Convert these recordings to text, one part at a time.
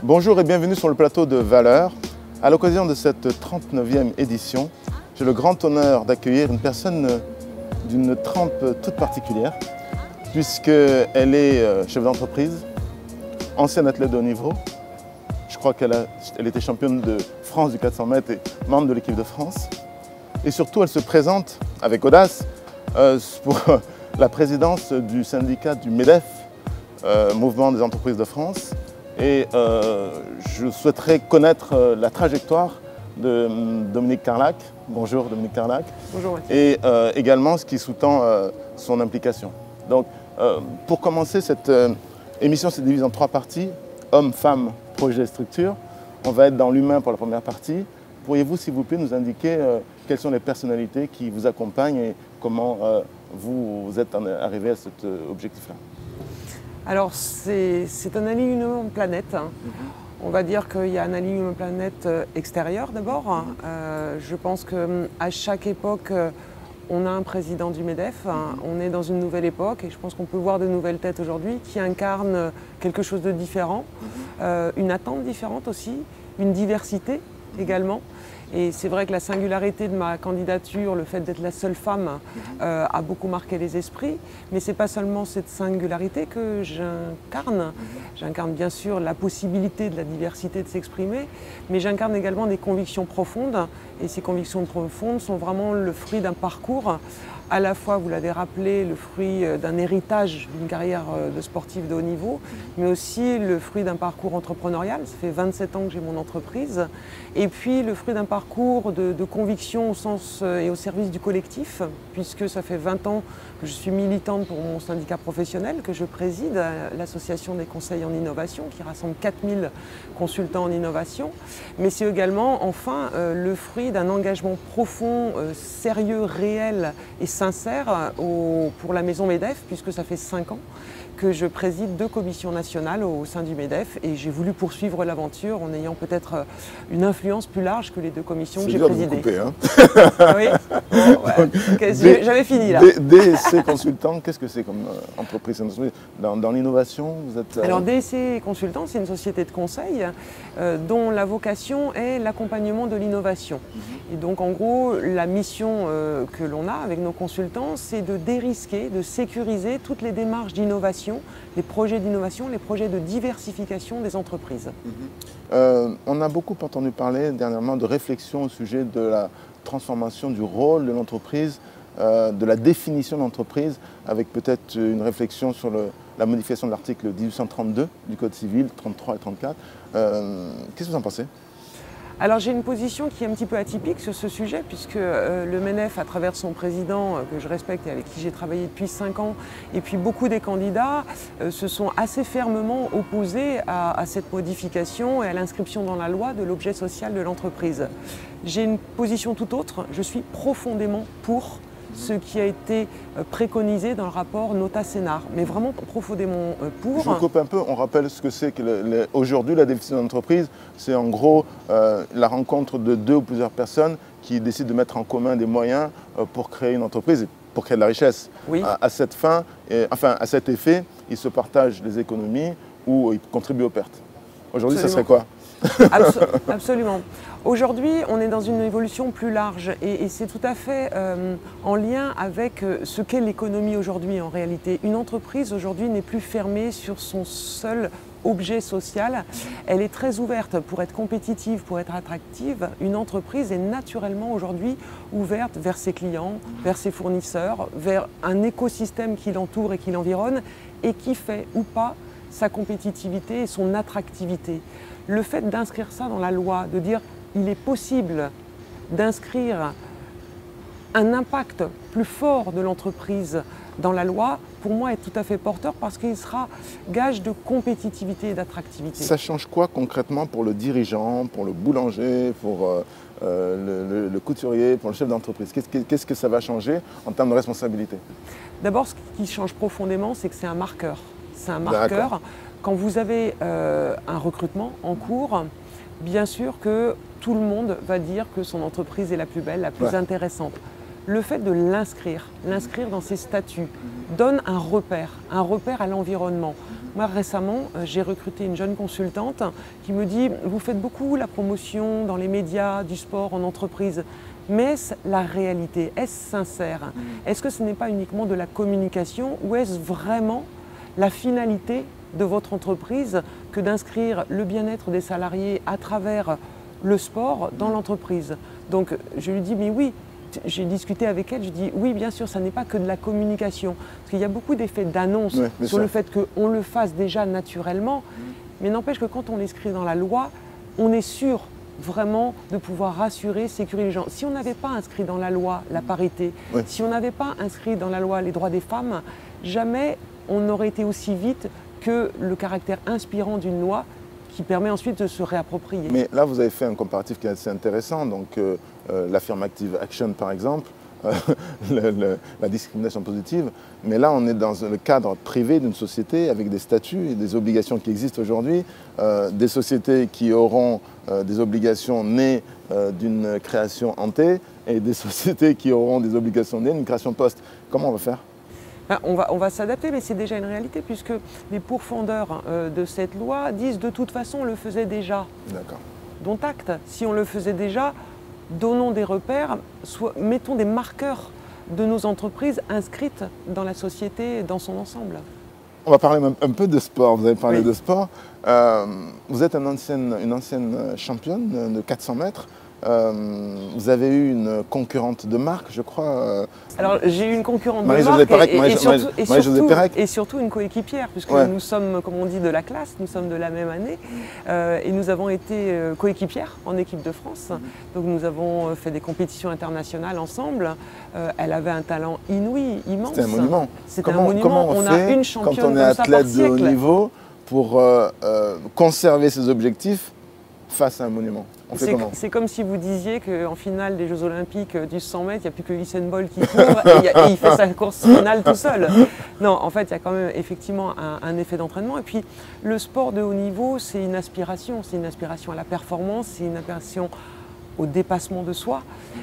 Bonjour et bienvenue sur le plateau de Valeurs. À l'occasion de cette 39e édition, j'ai le grand honneur d'accueillir une personne d'une trempe toute particulière, puisqu'elle est chef d'entreprise, ancienne athlète de haut niveau. Je crois qu'elle était championne de France du 400 mètres et membre de l'équipe de France. Et surtout, elle se présente avec audace pour la présidence du syndicat du MEDEF, Mouvement des entreprises de France. Et je souhaiterais connaître la trajectoire de Dominique Carlac. Bonjour Dominique Carlac. Bonjour Mathieu. Et également ce qui sous-tend son implication. Donc pour commencer, cette émission se divise en 3 parties. Hommes, femmes, projet, structure. On va être dans l'humain pour la première partie. Pourriez-vous s'il vous plaît nous indiquer quelles sont les personnalités qui vous accompagnent et comment vous êtes arrivé à cet objectif-là? Alors c'est un alignement de planète. On va dire qu'il y a un alignement de planète extérieur d'abord. Je pense qu'à chaque époque, on a un président du MEDEF. On est dans une nouvelle époque et je pense qu'on peut voir de nouvelles têtes aujourd'hui qui incarnent quelque chose de différent, une attente différente aussi, une diversité également. Et c'est vrai que la singularité de ma candidature, le fait d'être la seule femme, a beaucoup marqué les esprits. Mais ce n'est pas seulement cette singularité que j'incarne. J'incarne bien sûr la possibilité de la diversité de s'exprimer, mais j'incarne également des convictions profondes. Et ces convictions profondes sont vraiment le fruit d'un parcours, à la fois, vous l'avez rappelé, le fruit d'un héritage d'une carrière de sportif de haut niveau, mais aussi le fruit d'un parcours entrepreneurial. Ça fait 27 ans que j'ai mon entreprise. Et puis le fruit d'un parcours de conviction au sens et au service du collectif, puisque ça fait 20 ans que je suis militante pour mon syndicat professionnel, que je préside, l'association des conseils en innovation, qui rassemble 4000 consultants en innovation. Mais c'est également, enfin, le fruit d'un engagement profond, sérieux, réel et sincère pour la maison MEDEF, puisque ça fait 5 ans que je préside 2 commissions nationales au sein du MEDEF et j'ai voulu poursuivre l'aventure en ayant peut-être une influence plus large que les 2 commissions que j'ai présidées. C'est dur de vous couper, hein. Oui, bon, ouais. Okay, j'avais fini là. DSC Consultant, qu'est-ce que c'est comme entreprise? Dans l'innovation, vous êtes... Alors DSC Consultant, c'est une société de conseil dont la vocation est l'accompagnement de l'innovation. Et donc en gros, la mission que l'on a avec nos consultants, c'est de dérisquer, de sécuriser toutes les démarches d'innovation, les projets d'innovation, les projets de diversification des entreprises. On a beaucoup entendu parler dernièrement de réflexion au sujet de la transformation du rôle de l'entreprise, de la définition de l'entreprise, avec peut-être une réflexion sur la modification de l'article 1832 du Code civil, 33 et 34. Qu'est-ce que vous en pensez ? Alors j'ai une position qui est un petit peu atypique sur ce sujet puisque le MEDEF, à travers son président que je respecte et avec qui j'ai travaillé depuis 5 ans, et puis beaucoup des candidats se sont assez fermement opposés à cette modification et à l'inscription dans la loi de l'objet social de l'entreprise. J'ai une position tout autre, je suis profondément pour ce qui a été préconisé dans le rapport Nota-Sénar, mais vraiment profondément pour. Je vous coupe un peu, on rappelle ce que c'est qu'aujourd'hui la définition d'entreprise, c'est en gros la rencontre de 2 ou plusieurs personnes qui décident de mettre en commun des moyens pour créer une entreprise et pour créer de la richesse. Oui. À cette fin, à cet effet, ils se partagent les économies ou ils contribuent aux pertes. Aujourd'hui, ça serait quoi ? Absolument. Aujourd'hui, on est dans une évolution plus large et c'est tout à fait en lien avec ce qu'est l'économie aujourd'hui en réalité. Une entreprise aujourd'hui n'est plus fermée sur son seul objet social. Elle est très ouverte pour être compétitive, pour être attractive. Une entreprise est naturellement aujourd'hui ouverte vers ses clients, vers ses fournisseurs, vers un écosystème qui l'entoure et qui l'environne et qui fait ou pas sa compétitivité et son attractivité. Le fait d'inscrire ça dans la loi, de dire il est possible d'inscrire un impact plus fort de l'entreprise dans la loi, pour moi est tout à fait porteur parce qu'il sera gage de compétitivité et d'attractivité. Ça change quoi concrètement pour le dirigeant, pour le boulanger, pour le couturier, pour le chef d'entreprise? Qu'est-ce que ça va changer en termes de responsabilité? D'abord, ce qui change profondément, c'est que c'est un marqueur. C'est un marqueur. Quand vous avez un recrutement en cours, bien sûr que tout le monde va dire que son entreprise est la plus belle, la plus intéressante. le fait de l'inscrire dans ses statuts, donne un repère à l'environnement. Moi, récemment, j'ai recruté une jeune consultante qui me dit « Vous faites beaucoup la promotion dans les médias, du sport, en entreprise, mais est-ce la réalité? Est-ce sincère? Est-ce que ce n'est pas uniquement de la communication ou est-ce vraiment la finalité de votre entreprise que d'inscrire le bien-être des salariés à travers le sport dans l'entreprise ?» Donc, je lui dis « Mais oui !» J'ai discuté avec elle, je dis oui, bien sûr, ça n'est pas que de la communication. Parce qu'il y a beaucoup d'effets d'annonce sur le fait qu'on le fasse déjà naturellement. Mais n'empêche que quand on l'inscrit dans la loi, on est sûr vraiment de pouvoir rassurer, sécuriser les gens. Si on n'avait pas inscrit dans la loi la parité, si on n'avait pas inscrit dans la loi les droits des femmes, jamais on n'aurait été aussi vite que le caractère inspirant d'une loi qui permet ensuite de se réapproprier. Mais là, vous avez fait un comparatif qui est assez intéressant. Donc, l'affirmative action, par exemple, la discrimination positive. Mais là, on est dans le cadre privé d'une société avec des statuts et des obligations qui existent aujourd'hui. Des sociétés qui auront des obligations nées d'une création hantée et des sociétés qui auront des obligations nées d'une création post. Comment on va faire ? On va s'adapter, mais c'est déjà une réalité puisque les pourfendeurs de cette loi disent de toute façon on le faisait déjà. D'accord. Dont acte. Si on le faisait déjà, donnons des repères, mettons des marqueurs de nos entreprises inscrites dans la société dans son ensemble. On va parler un peu de sport. Vous avez parlé de sport. Vous êtes une ancienne championne de 400 mètres. Vous avez eu une concurrente de marque, je crois. Alors j'ai eu une concurrente de marque et surtout une coéquipière, puisque nous sommes, comme on dit, de la classe, nous sommes de la même année, et nous avons été coéquipières en équipe de France. Donc nous avons fait des compétitions internationales ensemble. Elle avait un talent inouï, immense. C'était un monument. C'était un monument. Comment on fait, a une championne quand on est athlète de haut niveau, pour conserver ses objectifs face à un monument? C'est comme si vous disiez qu'en finale des Jeux Olympiques du 100 mètres, il n'y a plus que Usain Bolt qui court et il fait sa course finale tout seul. Non, en fait, il y a quand même effectivement un effet d'entraînement. Et puis, le sport de haut niveau, c'est une aspiration. C'est une aspiration à la performance, c'est une aspiration au dépassement de soi.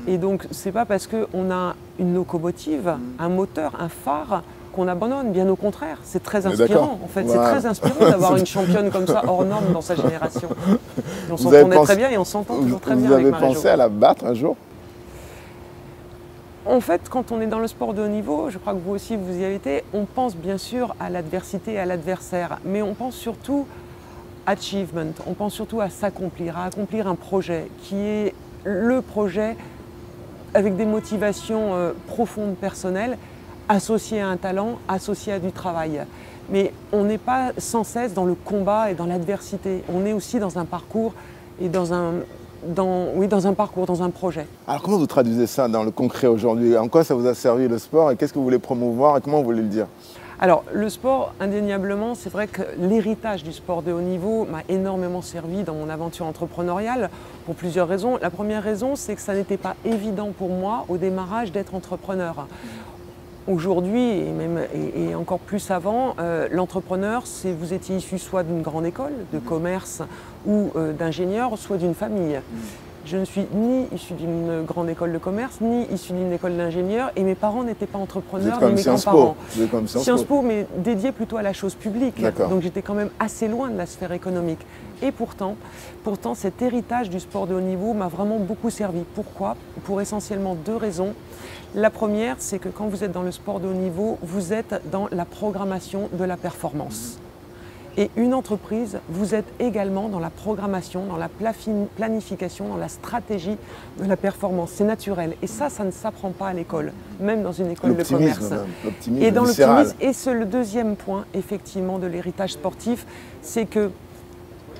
Et donc, ce n'est pas parce qu'on a une locomotive, un moteur, un phare, qu'on abandonne, bien au contraire, c'est très inspirant. En fait, c'est très inspirant d'avoir une championne comme ça, hors norme dans sa génération. Et on s'entendait très bien et on s'entend toujours très bien avec Marie-Jo. Vous avez pensé à la battre un jour? En fait, quand on est dans le sport de haut niveau, je crois que vous aussi vous y avez été, on pense bien sûr à l'adversité et à l'adversaire, mais on pense surtout achievement, on pense surtout à s'accomplir, à accomplir un projet qui est le projet avec des motivations profondes, personnelles, associé à un talent, associé à du travail. Mais on n'est pas sans cesse dans le combat et dans l'adversité. On est aussi dans un parcours et dans un parcours, dans un projet. Alors comment vous traduisez ça dans le concret aujourd'hui? En quoi ça vous a servi le sport et qu'est-ce que vous voulez promouvoir et comment vous voulez le dire? Alors le sport, indéniablement, c'est vrai que l'héritage du sport de haut niveau m'a énormément servi dans mon aventure entrepreneuriale pour plusieurs raisons. La première raison, c'est que ça n'était pas évident pour moi au démarrage d'être entrepreneur. Aujourd'hui, et encore plus avant, l'entrepreneur, c'est vous étiez issu soit d'une grande école de commerce ou d'ingénieur, soit d'une famille. Je ne suis ni issu d'une grande école de commerce, ni issu d'une école d'ingénieur, et mes parents n'étaient pas entrepreneurs, ni mes grands-parents. Sciences Po, mais dédié plutôt à la chose publique. Donc j'étais quand même assez loin de la sphère économique. Et pourtant, cet héritage du sport de haut niveau m'a vraiment beaucoup servi. Pourquoi? Pour essentiellement deux raisons. La première, c'est que quand vous êtes dans le sport de haut niveau, vous êtes dans la programmation de la performance. Et une entreprise, vous êtes également dans la programmation, dans la planification, dans la stratégie de la performance. C'est naturel. Et ça ne s'apprend pas à l'école, même dans une école de commerce. Et dans l'optimisme, et c'est le deuxième point, effectivement, de l'héritage sportif, c'est que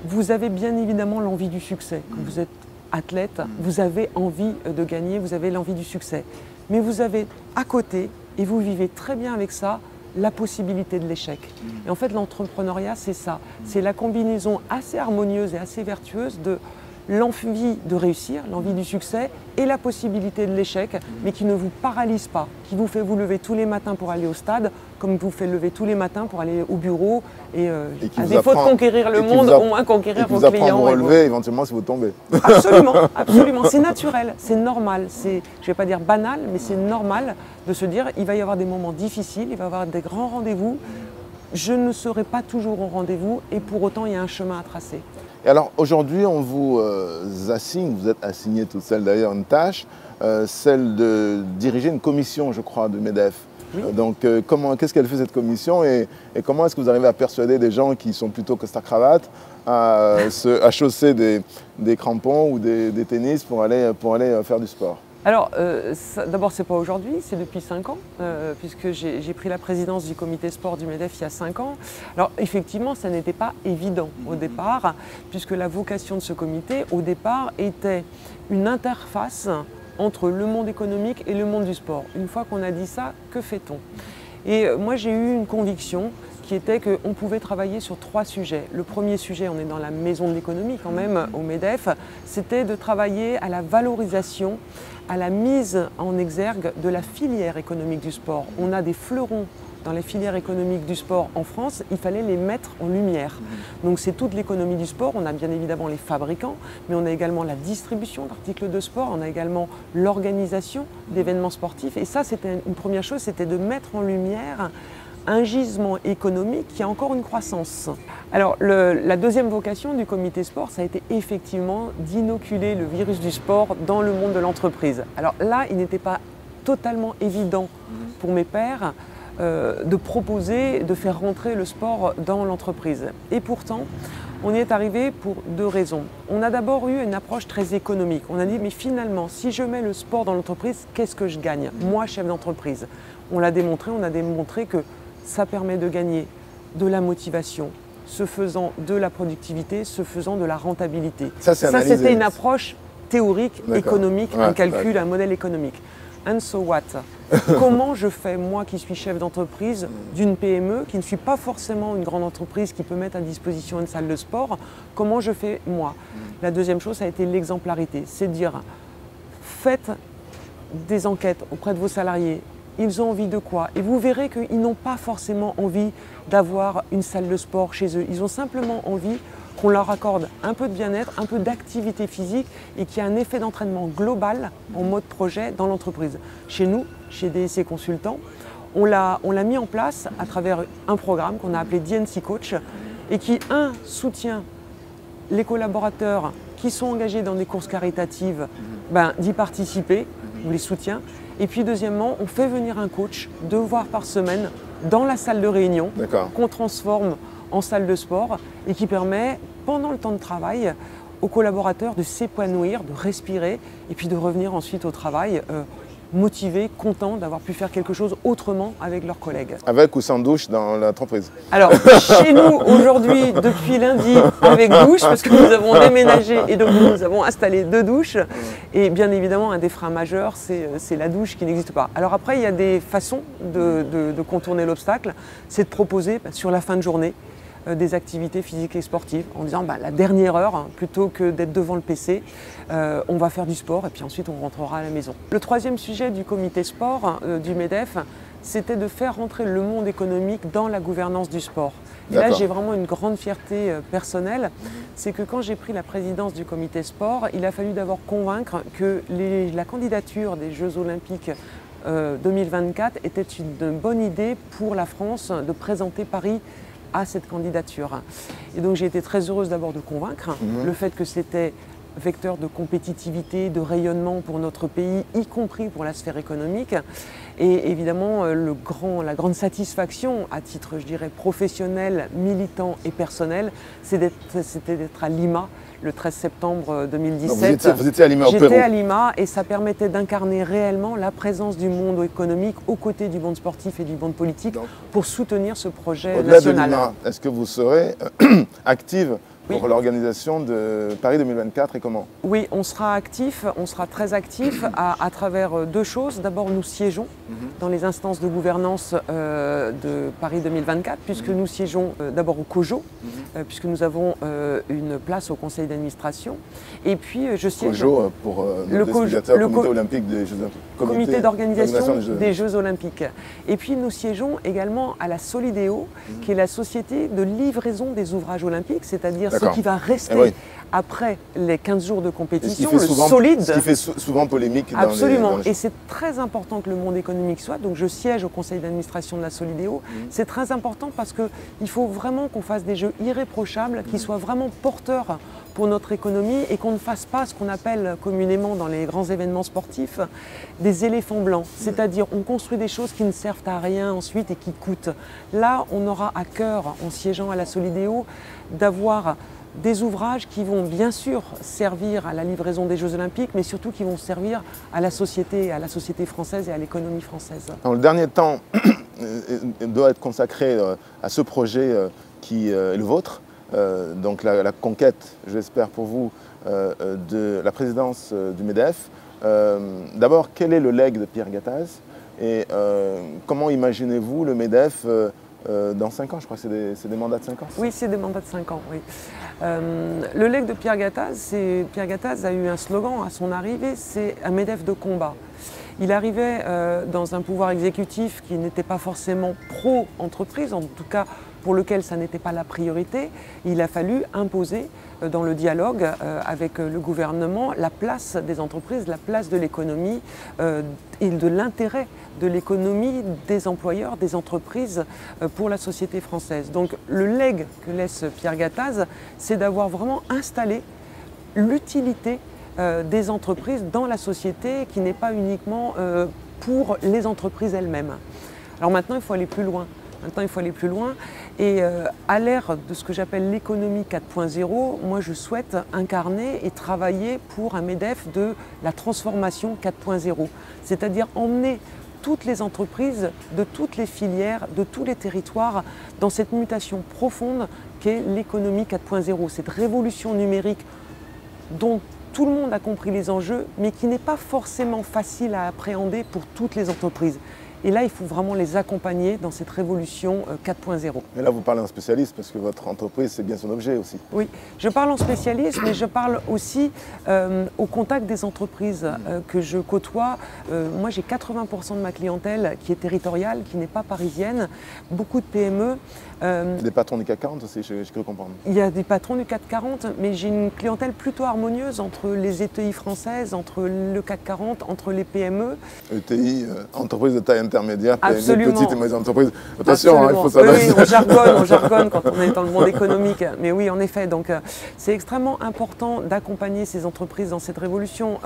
vous avez bien évidemment l'envie du succès. Quand vous êtes athlète, vous avez envie de gagner, vous avez l'envie du succès. Mais vous avez à côté, et vous vivez très bien avec ça, la possibilité de l'échec. Et en fait, l'entrepreneuriat, c'est ça. C'est la combinaison assez harmonieuse et assez vertueuse de l'envie de réussir, l'envie du succès et la possibilité de l'échec, mais qui ne vous paralyse pas, qui vous fait vous lever tous les matins pour aller au stade, comme vous fait lever tous les matins pour aller au bureau et à défaut de conquérir le monde, au moins conquérir vos clients. Et qui vous apprend à vous relever éventuellement si vous tombez. Absolument, absolument. C'est naturel, c'est normal. Je ne vais pas dire banal, mais c'est normal de se dire il va y avoir des moments difficiles, il va y avoir des grands rendez-vous. Je ne serai pas toujours au rendez-vous et pour autant il y a un chemin à tracer. Et alors aujourd'hui, on vous assigne, vous êtes assigné toute seule d'ailleurs, une tâche, celle de diriger une commission, je crois, du MEDEF. Oui. Donc qu'est-ce qu'elle fait cette commission et comment est-ce que vous arrivez à persuader des gens qui sont plutôt costard-cravate à chausser des crampons ou des tennis pour aller faire du sport? Alors, d'abord, ce n'est pas aujourd'hui, c'est depuis 5 ans, puisque j'ai pris la présidence du comité sport du MEDEF il y a 5 ans. Alors, effectivement, ça n'était pas évident au départ, puisque la vocation de ce comité, au départ, était une interface entre le monde économique et le monde du sport. Une fois qu'on a dit ça, que fait-on? Et moi, j'ai eu une conviction qui était qu'on pouvait travailler sur 3 sujets. Le premier sujet, on est dans la maison de l'économie quand même, au MEDEF, c'était de travailler à la valorisation, à la mise en exergue de la filière économique du sport. On a des fleurons dans les filières économiques du sport en France, il fallait les mettre en lumière. Donc c'est toute l'économie du sport, on a bien évidemment les fabricants, mais on a également la distribution d'articles de sport, on a également l'organisation d'événements sportifs. Et ça, c'était une première chose, c'était de mettre en lumière un gisement économique qui a encore une croissance. Alors la deuxième vocation du comité sport, ça a été effectivement d'inoculer le virus du sport dans le monde de l'entreprise. Alors là, il n'était pas totalement évident pour mes pairs de proposer, de faire rentrer le sport dans l'entreprise. Et pourtant, on y est arrivé pour 2 raisons. On a d'abord eu une approche très économique. On a dit, mais finalement, si je mets le sport dans l'entreprise, qu'est-ce que je gagne? Moi, chef d'entreprise. On l'a démontré, on a démontré que ça permet de gagner de la motivation, ce faisant de la productivité, ce faisant de la rentabilité. Ça, c'était une approche théorique, économique, un calcul, un modèle économique. And so what? Comment je fais, moi qui suis chef d'entreprise d'une PME, qui ne suis pas forcément une grande entreprise qui peut mettre à disposition une salle de sport, comment je fais moi? La deuxième chose, ça a été l'exemplarité. C'est de dire, faites des enquêtes auprès de vos salariés. Ils ont envie de quoi? Et vous verrez qu'ils n'ont pas forcément envie d'avoir une salle de sport chez eux. Ils ont simplement envie qu'on leur accorde un peu de bien-être, un peu d'activité physique et qu'il y ait un effet d'entraînement global en mode projet dans l'entreprise. Chez nous, chez DSC Consultants, on l'a mis en place à travers un programme qu'on a appelé DNC Coach et qui, soutient les collaborateurs qui sont engagés dans des courses caritatives d'y participer, on les soutient. Et puis deuxièmement, on fait venir un coach 2 fois par semaine dans la salle de réunion qu'on transforme en salle de sport et qui permet, pendant le temps de travail, aux collaborateurs de s'épanouir, de respirer et puis de revenir ensuite au travail motivés, contents d'avoir pu faire quelque chose autrement avec leurs collègues. Avec ou sans douche dans l'entreprise? Alors, chez nous, aujourd'hui, depuis lundi, avec douche, parce que nous avons déménagé et donc nous avons installé 2 douches. Et bien évidemment, un des freins majeurs, c'est la douche qui n'existe pas. Alors après, il y a des façons de contourner l'obstacle. C'est de proposer sur la fin de journée des activités physiques et sportives en disant la dernière heure, plutôt que d'être devant le PC, on va faire du sport et puis ensuite on rentrera à la maison. Le 3e sujet du comité sport du MEDEF, c'était de faire rentrer le monde économique dans la gouvernance du sport. Et là, j'ai vraiment une grande fierté personnelle, c'est que quand j'ai pris la présidence du comité sport, il a fallu d'abord convaincre que la candidature des Jeux Olympiques 2024 était une bonne idée pour la France de présenter Paris à cette candidature. Et donc j'ai été très heureuse d'abord de convaincre le fait que c'était vecteur de compétitivité, de rayonnement pour notre pays, y compris pour la sphère économique. Et évidemment, la grande satisfaction à titre, je dirais, professionnel, militant et personnel, c'était d'être à Lima le 13 septembre 2017. Vous étiez à Lima au Pérou. J'étais à Lima et ça permettait d'incarner réellement la présence du monde économique aux côtés du monde sportif et du monde politique pour soutenir ce projet national. Au-delà de Lima, est-ce que vous serez active pour l'organisation de Paris 2024 et comment? Oui, on sera actif, on sera très actif à travers deux choses. D'abord, nous siégeons dans les instances de gouvernance de Paris 2024, puisque nous siégeons d'abord au COJO, puisque nous avons une place au conseil d'administration. Et puis, je siège... COJO, pour le comité olympique des Jeux Olympiques. Comité d'organisation des Jeux Olympiques. Et puis, nous siégeons également à la Solideo, qui est la société de livraison des ouvrages olympiques, c'est-à-dire ce qui va rester après les 15 jours de compétition, le solide. Ce qui fait souvent polémique. Absolument. Et c'est très important que le monde économique soit. Donc je siège au conseil d'administration de la Solideo. C'est très important parce qu'il faut vraiment qu'on fasse des jeux irréprochables, qui soient vraiment porteurs pour notre économie et qu'on ne fasse pas ce qu'on appelle communément dans les grands événements sportifs des éléphants blancs. C'est-à-dire on construit des choses qui ne servent à rien ensuite et qui coûtent. Là, on aura à cœur, en siégeant à la Solideo, d'avoir des ouvrages qui vont bien sûr servir à la livraison des Jeux Olympiques, mais surtout qui vont servir à la société française et à l'économie française. Dans le dernier temps doit être consacré à ce projet qui est le vôtre, donc la conquête, j'espère pour vous, de la présidence du MEDEF. D'abord, quel est le legs de Pierre Gattaz et comment imaginez-vous le MEDEF dans 5 ans? Je crois que c'est des mandats de 5 ans. Oui, c'est des mandats de 5 ans, oui. Le legs de Pierre Gattaz, Pierre Gattaz a eu un slogan à son arrivée, c'est un MEDEF de combat. Il arrivait dans un pouvoir exécutif qui n'était pas forcément pro-entreprise, en tout cas pour lequel ça n'était pas la priorité. Il a fallu imposer dans le dialogue avec le gouvernement la place des entreprises, la place de l'économie et de l'intérêt de l'économie, des employeurs, des entreprises pour la société française. Donc le legs que laisse Pierre Gattaz, c'est d'avoir vraiment installé l'utilité des entreprises dans la société qui n'est pas uniquement pour les entreprises elles-mêmes. Alors maintenant, il faut aller plus loin. Et à l'ère de ce que j'appelle l'économie 4.0, moi je souhaite incarner et travailler pour un MEDEF de la transformation 4.0, c'est-à-dire emmener toutes les entreprises, de toutes les filières, de tous les territoires dans cette mutation profonde qu'est l'économie 4.0, cette révolution numérique dont tout le monde a compris les enjeux, mais qui n'est pas forcément facile à appréhender pour toutes les entreprises. Et là, il faut vraiment les accompagner dans cette révolution 4.0. Et là, vous parlez en spécialiste parce que votre entreprise, c'est bien son objet aussi. Oui, je parle en spécialiste, mais je parle aussi au contact des entreprises que je côtoie. Moi, j'ai 80% de ma clientèle qui est territoriale, qui n'est pas parisienne, beaucoup de PME. Des patrons du CAC 40 aussi, j'ai cru comprendre. Il y a des patrons du CAC 40, mais j'ai une clientèle plutôt harmonieuse entre les ETI françaises, entre le CAC 40, entre les PME. ETI, entreprise de taille intermédiaire, Absolument. Petites et moyennes entreprises. Attention, hein, il faut s'adresser. Oui, on jargonne quand on est dans le monde économique. Mais oui, en effet, donc c'est extrêmement important d'accompagner ces entreprises dans cette révolution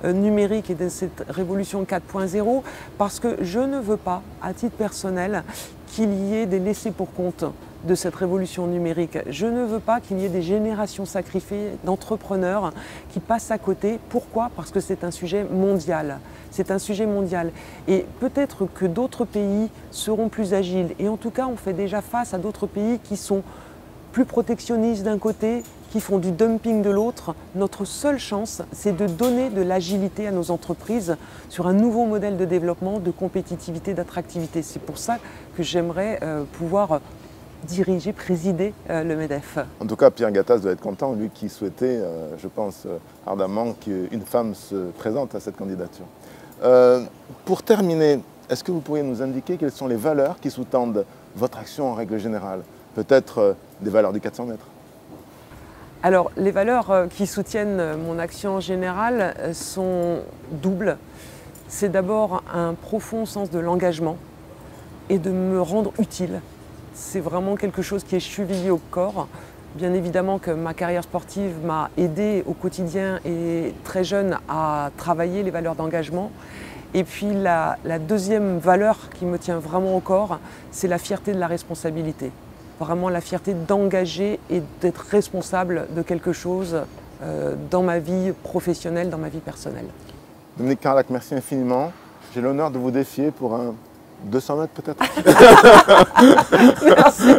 numérique et dans cette révolution 4.0 parce que je ne veux pas, à titre personnel, qu'il y ait des laissés pour compte de cette révolution numérique. Je ne veux pas qu'il y ait des générations sacrifiées d'entrepreneurs qui passent à côté. Pourquoi? Parce que c'est un sujet mondial. C'est un sujet mondial. Et peut-être que d'autres pays seront plus agiles. Et en tout cas, on fait déjà face à d'autres pays qui sont plus protectionnistes d'un côté, qui font du dumping de l'autre. Notre seule chance, c'est de donner de l'agilité à nos entreprises sur un nouveau modèle de développement, de compétitivité, d'attractivité. C'est pour ça que j'aimerais pouvoir diriger, présider le MEDEF. En tout cas, Pierre Gattaz doit être content, lui qui souhaitait, je pense ardemment, qu'une femme se présente à cette candidature. Pour terminer, est-ce que vous pourriez nous indiquer quelles sont les valeurs qui sous-tendent votre action en règle générale? Peut-être des valeurs du 400 mètres. Alors, les valeurs qui soutiennent mon action en général sont doubles. C'est d'abord un profond sens de l'engagement et de me rendre utile. C'est vraiment quelque chose qui est chevillé au corps. Bien évidemment que ma carrière sportive m'a aidé au quotidien et très jeune à travailler les valeurs d'engagement. Et puis la deuxième valeur qui me tient vraiment au corps, c'est la fierté de la responsabilité. Vraiment la fierté d'engager et d'être responsable de quelque chose dans ma vie professionnelle, dans ma vie personnelle. Dominique Carlac, merci infiniment. J'ai l'honneur de vous défier pour un 200 mètres peut-être. Merci.